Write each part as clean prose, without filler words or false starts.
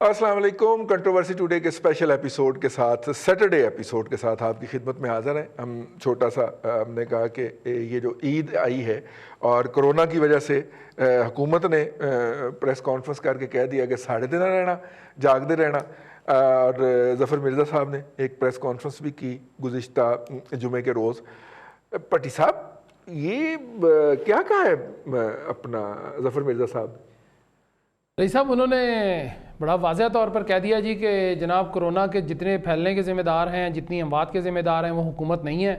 السلام علیکم. Controversy today کے اسپیشل ایپیسوڈ کے ساتھ، سیٹرڈے ایپیسوڈ کے ساتھ آپ کی خدمت میں حاضر ہیں. ہم چھوٹا سا ہم نے کہا کہ یہ جو عید آئی ہے اور کرونا کی وجہ سے حکومت نے پریس کانفرنس کر کے کہہ دیا کہ ساڑھے دن رہنا، جاگتے رہنا. اور ظفر مرزا صاحب نے ایک پریس کانفرنس بھی کی گزشتہ جمعے کے روز. پٹی صاحب یہ کیا کہا ہے اپنا ظفر مرزا صاحب؟ رئیس صاحب انہوں نے بڑا واضح طور پر کہہ دیا جی کہ جناب کرونا کے جتنے پھیلنے کے ذمہ دار ہیں، جتنی اموات کے ذمہ دار ہیں، وہ حکومت نہیں ہے.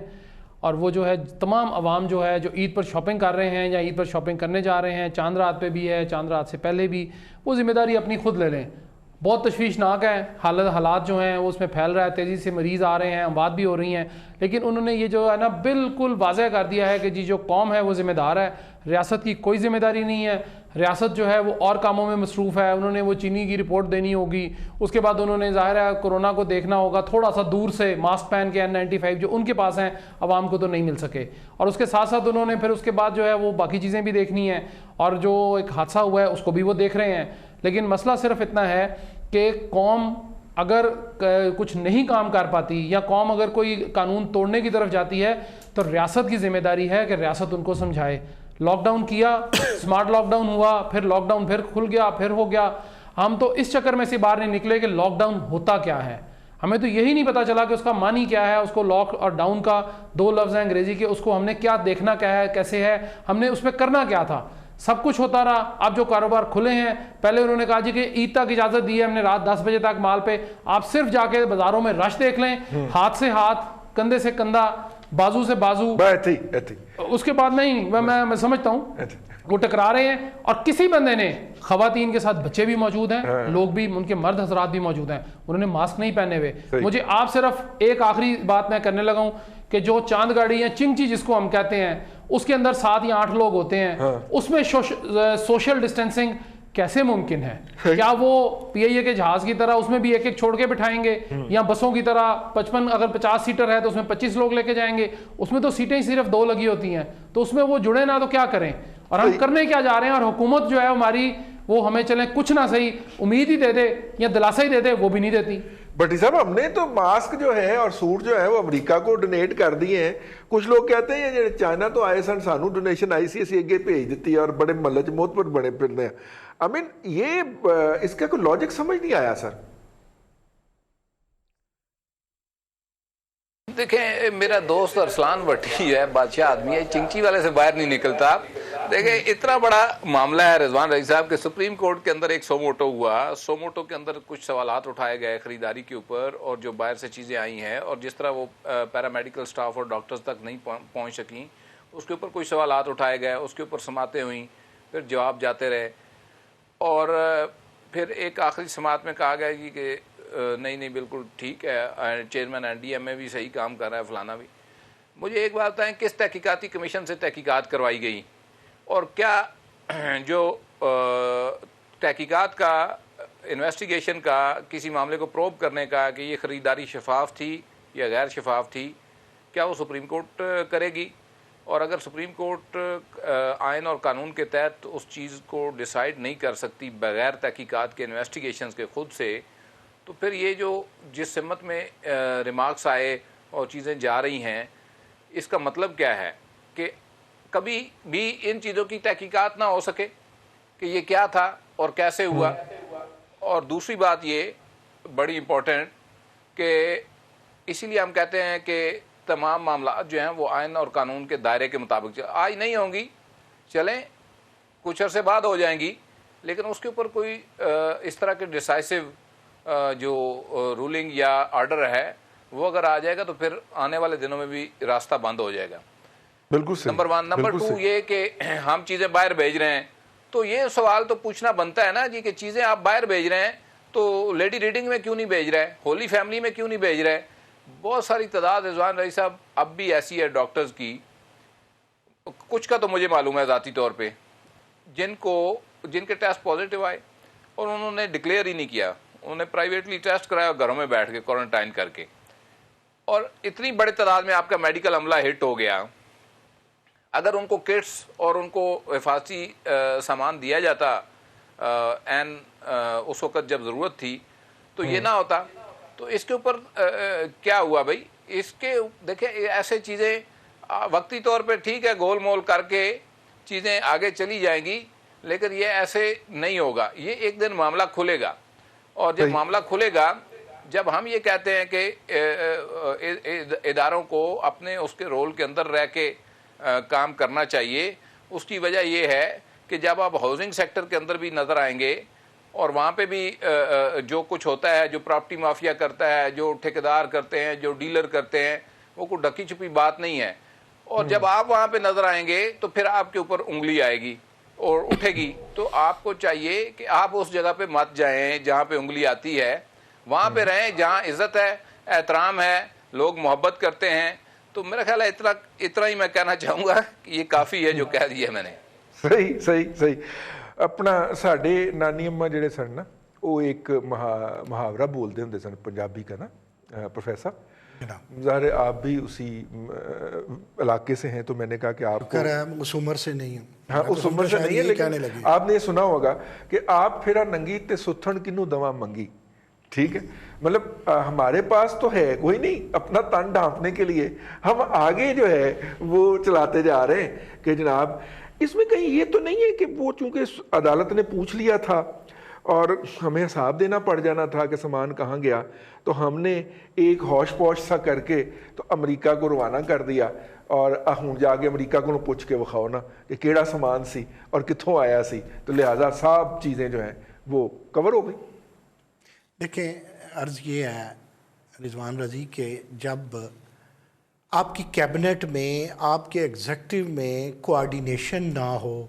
اور وہ جو ہے تمام عوام جو ہے جو عید پر شاپنگ کر رہے ہیں یا عید پر شاپنگ کرنے جا رہے ہیں، چاند رات پہ بھی ہے، چاند رات سے پہلے بھی، وہ ذمہ داری اپنی خود لے لیں. بہت تشویشناک ہے حالات جو ہیں وہ اس میں پھیل رہا ہے، تیزی سے مریض آ رہے ہیں، اموات بھی ہو رہی ہیں. لیکن انہوں نے یہ جو ہے نا بالکل واضح کر دیا ہے کہ جی جو قوم ہے وہ ذمہ دار ہے، ریاست کی کوئی ذمہ داری نہیں ہے. ریاست جو ہے وہ اور کاموں میں مصروف ہے. انہوں نے وہ چینی کی رپورٹ دینی ہوگی، اس کے بعد انہوں نے ظاہر ہے کرونا کو دیکھنا ہوگا تھوڑا سا دور سے، ماسک پہن کے N95 جو ان کے پاس ہیں عوام کو تو نہیں مل سکے. اور اس کے ساتھ ساتھ انہوں نے پھر اس کے بعد جو ہے وہ باقی چیزیں بھی دیکھنی ہیں، اور جو ایک حادثہ ہوا ہے اس کو بھی وہ دیکھ رہے ہیں. لیکن مسئلہ صرف اتنا ہے کہ قوم اگر کچھ نہیں کام کر پاتی یا قوم اگر کوئی قانون توڑنے کی طرف جاتی ہے تو ریاست کی ذمہ داری ہے کہ ریاست ان کو سمجھائے. لاک ڈاؤن کیا، سمارٹ لاک ڈاؤن ہوا، پھر لاک ڈاؤن پھر کھل گیا، پھر ہو گیا. ہم تو اس چکر میں سے باہر نہیں نکلے کہ لاک ڈاؤن ہوتا کیا ہے. ہمیں تو یہی نہیں پتا چلا کہ اس کا معنی کیا ہے. اس کو لاک اور ڈاؤن کا دو لفظ ہیں انگریزی کے، اس کو ہم نے کیا دیکھنا کیا ہے، کیسے ہے، ہم نے اس پہ کرنا کیا تھا. سب کچھ ہوتا رہا. اب جو کاروبار کھلے ہیں، پہلے انہوں نے کہا جی کہ عید تک اجازت دی ہے ہم نے، رات 10 بجے تک مال پہ. آپ صرف جا کے بازاروں میں رش دیکھ لیں، ہاتھ سے ہاتھ، کندھے سے کندھا، بازو سے بازو. اس کے بعد نہیں، میں سمجھتا ہوں وہ ٹکرا رہے ہیں. اور کسی بندے نے، خواتین کے ساتھ بچے بھی موجود ہیں، لوگ بھی، ان کے مرد حضرات بھی موجود ہیں، انہوں نے ماسک نہیں پہنے ہوئے. مجھے آپ صرف ایک آخری بات میں کرنے لگا ہوں کہ جو چاند گاڑی ہے، چنگچی جس کو ہم کہتے ہیں، اس کے اندر 7 یا 8 لوگ ہوتے ہیں، اس میں سوشل ڈسٹینسنگ کیسے ممکن ہے؟ کیا وہ پی آئی اے کے جہاز کی طرح اس میں بھی ایک ایک چھوڑ کے بٹھائیں گے، یا بسوں کی طرح 55 اگر 50 سیٹر ہے تو اس میں 25 لوگ لے کے جائیں گے؟ اس میں تو سیٹیں صرف 2 لگی ہوتی ہیں، تو اس میں وہ جڑے نہ تو کیا کریں؟ اور ہم کرنے کیا جا رہے ہیں؟ اور حکومت جو ہے ہماری وہ ہمیں چلیں کچھ نہ صحیح امید ہی دے دے یا دلاسا ہی دے دے، وہ بھی نہیں دیتی. بٹی صاحب ہم نے تو ماسک جو ہے اور سوٹ جو ہے وہ امریکہ کو ڈونیٹ کر دیے ہیں. کچھ لوگ کہتے ہیں یہ چائنا تو آئے سن، سانو ڈونیشن آئی سی اسی اگے بھیج دیتی ہے اور بڑے ملچ موت پر بڑے پھرنے ہیں. آئی مین یہ اس کا کوئی لاجک سمجھ نہیں آیا سر. دیکھیں میرا دوست ارسلان بٹی ہے، بادشاہ آدمی ہے، چنگچی والے سے باہر نہیں نکلتا. دیکھیں اتنا بڑا معاملہ ہے رضوان رئیس صاحب کہ سپریم کورٹ کے اندر ایک سوموٹو ہوا. سوموٹو کے اندر کچھ سوالات اٹھائے گئے خریداری کے اوپر، اور جو باہر سے چیزیں آئی ہیں اور جس طرح وہ پیرامیڈیکل سٹاف اور ڈاکٹرز تک نہیں پہنچ سکیں، اس کے اوپر کچھ سوالات اٹھائے گئے. اس کے اوپر سماعتیں ہوئیں، پھر جواب جاتے رہے، اور پھر ایک آخری سماعت میں کہا گیا جی کہ نہیں بالکل ٹھیک ہے، چیئرمین این ڈی ایم اے بھی صحیح کام کر رہا ہے، فلانا بھی. مجھے ایک بات بتائیں، کس تحقیقاتی کمیشن سے تحقیقات کروائی گئی؟ اور کیا جو تحقیقات کا، انویسٹیگیشن کا، کسی معاملے کو پروب کرنے کا کہ یہ خریداری شفاف تھی یا غیر شفاف تھی، کیا وہ سپریم کورٹ کرے گی؟ اور اگر سپریم کورٹ آئین اور قانون کے تحت اس چیز کو ڈیسائیڈ نہیں کر سکتی بغیر تحقیقات کے، انویسٹیگیشنز کے خود سے، تو پھر یہ جو جس سمت میں ریمارکس آئے اور چیزیں جا رہی ہیں، اس کا مطلب کیا ہے؟ کہ کبھی بھی ان چیزوں کی تحقیقات نہ ہو سکے کہ یہ کیا تھا اور کیسے ہوا. اور دوسری بات یہ بڑی امپورٹنٹ کہ اسی لیے ہم کہتے ہیں کہ تمام معاملات جو ہیں وہ آئین اور قانون کے دائرے کے مطابق آج نہیں ہوں گی، چلیں کچھ عرصے بعد ہو جائیں گی، لیکن اس کے اوپر کوئی اس طرح کے ڈیسائسو جو رولنگ یا آرڈر ہے وہ اگر آ جائے گا تو پھر آنے والے دنوں میں بھی راستہ بند ہو جائے گا. بالکل صحیح. نمبر 1. نمبر 2 یہ کہ ہم چیزیں باہر بھیج رہے ہیں، تو یہ سوال تو پوچھنا بنتا ہے نا جی کہ چیزیں آپ باہر بھیج رہے ہیں تو لیڈی ریڈنگ میں کیوں نہیں بھیج رہے، ہولی فیملی میں کیوں نہیں بھیج رہے؟ بہت ساری تعداد رضوان رئیس صاحب اب بھی ایسی ہے ڈاکٹرز کی، کچھ کا تو مجھے معلوم ہے ذاتی طور پہ، جن کے ٹیسٹ پازیٹیو آئے اور انہوں نے ڈکلیئر ہی نہیں کیا، انہوں نے پرائیویٹلی ٹیسٹ کرایا گھروں میں بیٹھ کے کوارنٹائن کر کے. اور اتنی بڑے تعداد میں آپ کا میڈیکل عملہ ہٹ ہو گیا. اگر ان کو کٹس اور ان کو حفاظتی سامان دیا جاتا این اس وقت جب ضرورت تھی تو یہ نہ ہوتا. تو اس کے اوپر کیا ہوا بھائی؟ اس کے دیکھیں ایسے چیزیں وقتی طور پہ ٹھیک ہے گول مول کر کے چیزیں آگے چلی جائیں گی، لیکن یہ ایسے نہیں ہوگا. یہ ایک دن معاملہ کھلے گا، اور جب معاملہ کھلے گا، جب ہم یہ کہتے ہیں کہ اداروں کو اپنے اس کے رول کے اندر رہ کے کام کرنا چاہیے، اس کی وجہ یہ ہے کہ جب آپ ہاؤسنگ سیکٹر کے اندر بھی نظر آئیں گے اور وہاں پہ بھی جو کچھ ہوتا ہے، جو پراپرٹی مافیا کرتا ہے، جو ٹھیکیدار کرتے ہیں، جو ڈیلر کرتے ہیں، وہ کوئی ڈکی چھپی بات نہیں ہے. اور جب آپ وہاں پہ نظر آئیں گے تو پھر آپ کے اوپر انگلی آئے گی اور اٹھے گی. تو آپ کو چاہیے کہ آپ اس جگہ پہ مت جائیں جہاں پہ انگلی آتی ہے، وہاں پہ رہیں جہاں عزت ہے، احترام ہے، لوگ محبت کرتے ہیں. تو میرا خیال ہے اتنا ہی میں کہنا چاہوں گا کہ یہ کافی ہے جو کہہ دیا میں نے. صحیح. اپنا ساڈے نانی اماں جڑے سن نا، وہ ایک محاورہ بولتے ہوں سن پنجابی کا نا پروفیسر. ظاہر ہے آپ بھی اسی علاقے سے ہیں، تو میں نے کہا کہ آپ کو اس عمر سے نہیں ہوں. ہاں اس عمر سے نہیں ہے، لیکن آپ نے یہ سنا ہوگا کہ آپ پھرا ننگی تے ستھن کنوں دوا منگی. ٹھیک ہے، مطلب ہمارے پاس تو ہے کوئی نہیں اپنا تن ڈھانپنے کے لیے، ہم آگے جو ہے وہ چلاتے جا رہے ہیں کہ جناب اس میں کہیں یہ تو نہیں ہے کہ وہ چونکہ عدالت نے پوچھ لیا تھا اور ہمیں حساب دینا پڑ جانا تھا کہ سامان کہاں گیا، تو ہم نے ایک ہوش پوش سا کر کے تو امریکہ کو روانہ کر دیا. اور ہوں جا کے امریکہ کو پوچھ کے وکھاؤ نا کہ کیڑا سامان سی اور کتھوں آیا سی. تو لہٰذا سب چیزیں جو ہیں وہ کور ہو گئی. دیکھیں عرض یہ ہے رضوان رضی کہ جب آپ کی کیبنٹ میں، آپ کے ایگزیکٹو میں کوآرڈینیشن نہ ہو،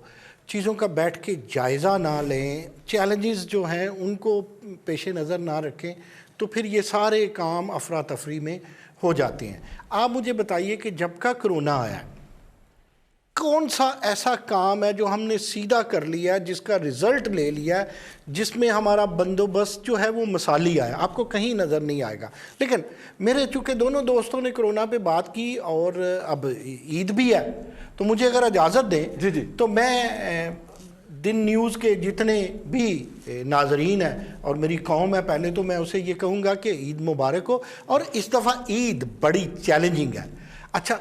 چیزوں کا بیٹھ کے جائزہ نہ لیں، چیلنجز جو ہیں ان کو پیش نظر نہ رکھیں، تو پھر یہ سارے کام افراتفری میں ہو جاتے ہیں. آپ مجھے بتائیے کہ جب کا کرونا آیا کون سا ایسا کام ہے جو ہم نے سیدھا کر لیا، جس کا رزلٹ لے لیا، جس میں ہمارا بندوبست جو ہے وہ مثالی آیا؟ آپ کو کہیں نظر نہیں آئے گا. لیکن میرے چونکہ دونوں دوستوں نے کرونا پہ بات کی اور اب عید بھی ہے، تو مجھے اگر اجازت دیں تو میں دن نیوز کے جتنے بھی ناظرین ہیں اور میری قوم ہے، پہلے تو میں اسے یہ کہوں گا کہ عید مبارک ہو. اور اس دفعہ عید بڑی چیلنجنگ ہے. اچھا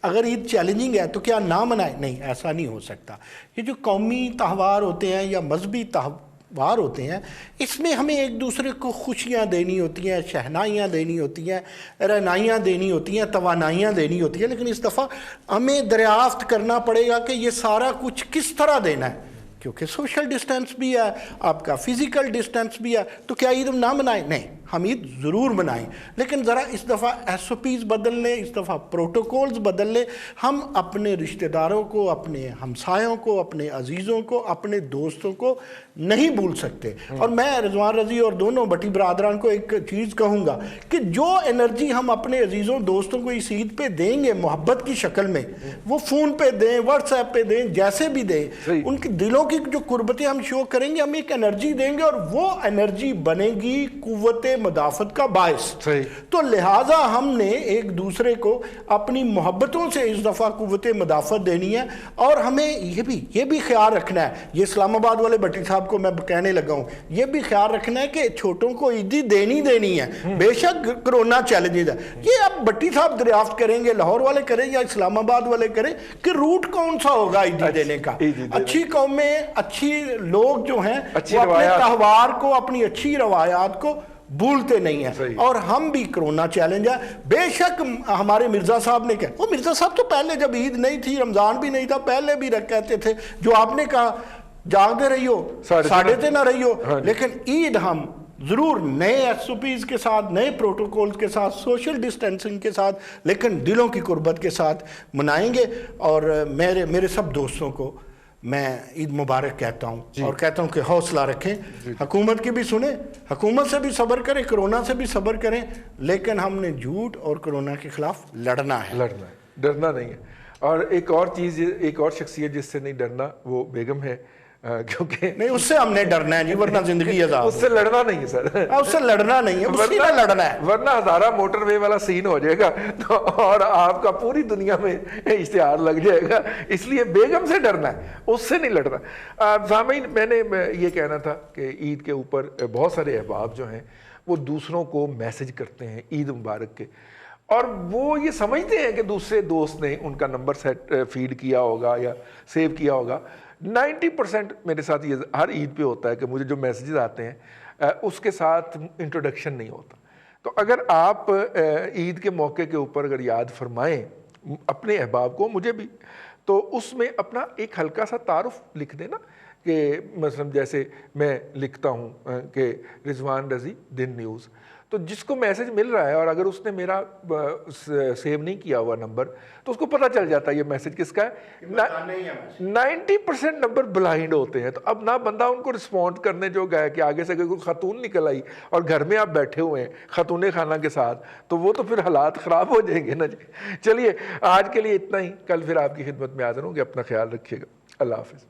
اگر عید چیلنجنگ ہے تو کیا نہ منائے؟ نہیں، ایسا نہیں ہو سکتا. یہ جو قومی تہوار ہوتے ہیں یا مذہبی تہوار ہوتے ہیں، اس میں ہمیں ایک دوسرے کو خوشیاں دینی ہوتی ہیں، شہنائیاں دینی ہوتی ہیں، رہنائیاں دینی ہوتی ہیں، توانائیاں دینی ہوتی ہیں. لیکن اس دفعہ ہمیں دریافت کرنا پڑے گا کہ یہ سارا کچھ کس طرح دینا ہے، کیونکہ سوشل ڈسٹینس بھی ہے، آپ کا فزیکل ڈسٹینس بھی ہے. تو کیا عید ہم نہ منائیں؟ نہیں، ہم عید ضرور منائیں، لیکن ذرا اس دفعہ ایس او پیز بدل لیں، اس دفعہ پروٹوکولز بدل لیں. ہم اپنے رشتہ داروں کو، اپنے ہمسایوں کو، اپنے عزیزوں کو، اپنے دوستوں کو نہیں بھول سکتے. اور میں رضوان رضی اور دونوں بٹی برادران کو ایک چیز کہوں گا کہ جو انرجی ہم اپنے عزیزوں دوستوں کو اس عید پہ دیں گے محبت کی شکل میں، وہ فون پہ دیں، واٹس ایپ پہ دیں، جیسے بھی دیں، ان کے دلوں کی جو قربتیں ہم شو کریں گے، ہم ایک انرجی دیں گے اور وہ انرجی بنے گی قوت مدافعت کا باعث. تو لہٰذا ہم نے ایک دوسرے کو اپنی محبتوں سے اس دفعہ قوت مدافعت دینی ہے. اور ہمیں یہ بھی خیال رکھنا ہے، یہ اسلام آباد والے بٹی صاحب کو میں کہنے لگا ہوں، یہ بھی خیال رکھنا ہے کہ چھوٹوں کو عیدی دینی ہے. بے شک کرونا چیلنجز ہے، یہ اب بٹی صاحب دریافت کریں گے، لاہور والے کریں یا اسلام آباد والے کریں کہ روٹ کون سا ہوگا عیدی دینے کا. اچھی قومیں، اچھی لوگ جو ہیں وہ اپنے تہوار کو، اپنی اچھی روایات کو بھولتے نہیں ہیں. اور ہم بھی کرونا چیلنج ہے. بے شک ہمارے مرزا صاحب نے کہا، وہ مرزا صاحب تو پہلے جب عید نہیں تھی، رمضان بھی نہیں تھا، پہلے بھی کہتے تھے جو آپ نے کہا جاگتے رہی ہو ساڑھے تے نہ رہی ہو. لیکن عید ہم ضرور نئے ایس او پیز کے ساتھ، نئے پروٹوکولز کے ساتھ، سوشل ڈسٹینسنگ کے ساتھ، لیکن دلوں کی قربت کے ساتھ منائیں گے. اور میرے سب دوستوں کو میں عید مبارک کہتا ہوں اور کہتا ہوں کہ حوصلہ رکھیں، حکومت کی بھی سنیں، حکومت سے بھی صبر کریں، کرونا سے بھی صبر کریں، لیکن ہم نے جھوٹ اور کرونا کے خلاف لڑنا ہے، ڈرنا نہیں ہے. اور ایک اور چیز، ایک اور شخصیت جس سے نہیں ڈرنا وہ بیگم ہے کیونکہ نہیں اس سے ہم نے ڈرنا ہے جی، ورنہ زندگی عذاب اس سے لڑنا نہیں ہے سر، اس سے لڑنا نہیں ہے، اسی سے لڑنا ہے، ورنہ ہزارہ موٹر وے والا سین ہو جائے گا اور آپ کا پوری دنیا میں اشتہار لگ جائے گا، اس لیے بیگم سے ڈرنا ہے، اس سے نہیں لڑنا۔ سامعین، میں نے یہ کہنا تھا کہ عید کے اوپر بہت سارے احباب جو ہیں وہ دوسروں کو میسج کرتے ہیں عید مبارک کے، اور وہ یہ سمجھتے ہیں کہ دوسرے دوست نے ان کا نمبر فیڈ کیا ہوگا یا سیو کیا ہوگا۔ 90% میرے ساتھ یہ ہر عید پہ ہوتا ہے کہ مجھے جو میسیجز آتے ہیں اس کے ساتھ انٹروڈکشن نہیں ہوتا۔ تو اگر آپ عید کے موقع کے اوپر اگر یاد فرمائیں اپنے احباب کو، مجھے بھی، تو اس میں اپنا ایک ہلکا سا تعارف لکھ دینا، کہ مثلا جیسے میں لکھتا ہوں کہ رضوان رضی دن نیوز، تو جس کو میسج مل رہا ہے اور اگر اس نے میرا سیو نہیں کیا ہوا نمبر تو اس کو پتہ چل جاتا ہے یہ میسج کس کا ہے۔ 90% نمبر بلائنڈ ہوتے ہیں، تو اب نہ بندہ ان کو رسپونڈ کرنے جو گیا کہ آگے سے اگر کوئی خاتون نکل آئی اور گھر میں آپ بیٹھے ہوئے ہیں خاتون خانہ کے ساتھ، تو وہ تو پھر حالات خراب ہو جائیں گے نا جی۔ چلیے آج کے لیے اتنا ہی، کل پھر آپ کی خدمت میں حاضر ہوں گے، اپنا خیال رکھیے گا، اللہ حافظ۔